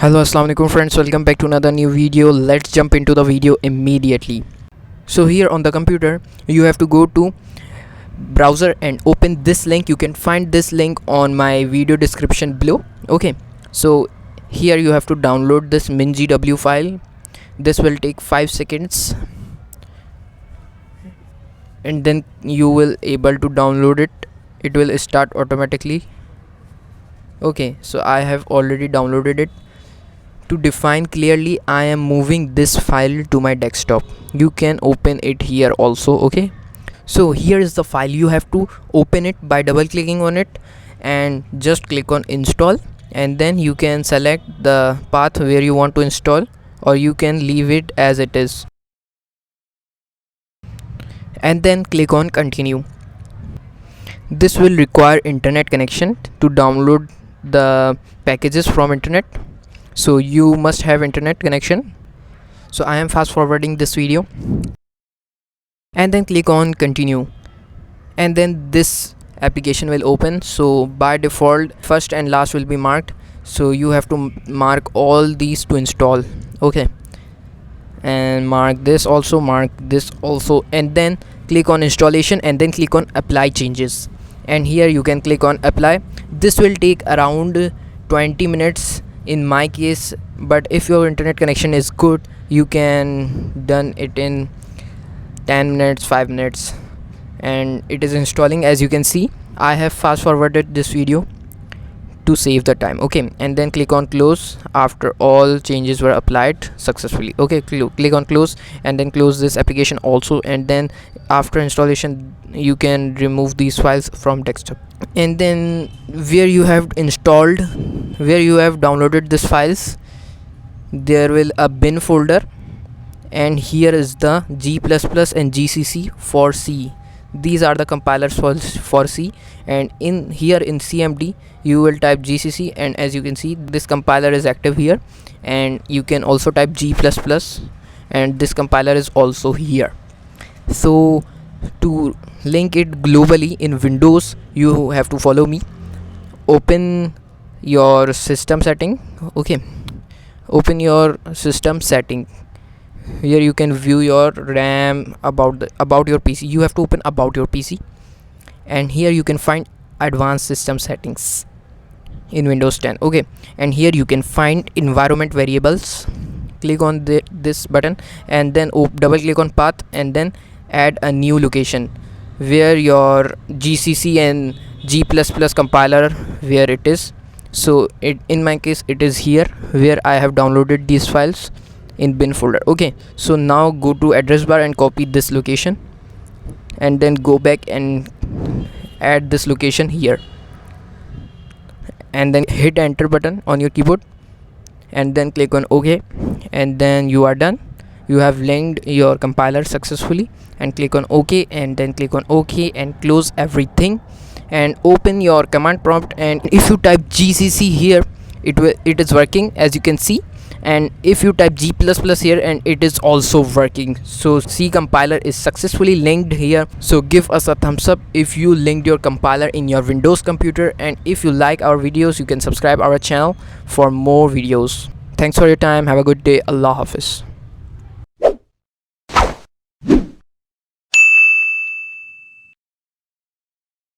Hello, Assalam-o-alikum friends, welcome back to another new video. Let's jump into the video immediately. So here on the computer you have to go to browser and open this link. You can find this link on my video description below. Okay, so here you have to download this min.gw file. This will take 5 seconds and then you will able to download it. It will start automatically. Okay, so I have already downloaded it. To define clearly, I am moving this file to my desktop. You can open it here also. Okay, so here is the file. You have to open it by double clicking on it and just click on install, and then you can select the path where you want to install, or you can leave it as it is and then click on continue. This will require internet connection to download the packages from internet, so you must have internet connection. So I am fast forwarding this video and then click on continue, and then this application will open. So by default first and last will be marked, so you have to mark all these to install. Okay, and mark this also, and then click on installation and then click on apply changes, and here you can click on apply. This will take around 20 minutes in my case, but if your internet connection is good you can done it in 10 minutes, 5 minutes, and it is installing. As you can see, I have fast forwarded this video to save the time. Okay, and then click on close after all changes were applied successfully. Okay, click on close and then close this application also, and then after installation you can remove these files from desktop. And then where you have downloaded these files, there will a bin folder, and here is the G++ and GCC for C. These are the compilers for C, and in here in CMD you will type GCC, and as you can see this compiler is active here, and you can also type G++, and this compiler is also here. So to link it globally in Windows, you have to follow me. Open your system setting. Okay, open your system setting. Here you can view your RAM, about your PC. You have to open about your PC, and here you can find advanced system settings in Windows 10. Okay, and here you can find environment variables. Click on this button and then double click on path, and then add a new location where your GCC and G++ compiler where it is. So in my case it is here where I have downloaded these files in bin folder. Okay, so now go to address bar and copy this location, and then go back and add this location here, and then hit enter button on your keyboard, and then click on OK, and then you are done. You have linked your compiler successfully, and click on OK, and then click on OK and close everything, and open your command prompt. And if you type GCC here, it is working, as you can see, and if you type G++ here, and it is also working. So C compiler is successfully linked here. So give us a thumbs up if you linked your compiler in your Windows computer, and if you like our videos you can subscribe our channel for more videos. Thanks for your time. Have a good day. Allah Hafiz.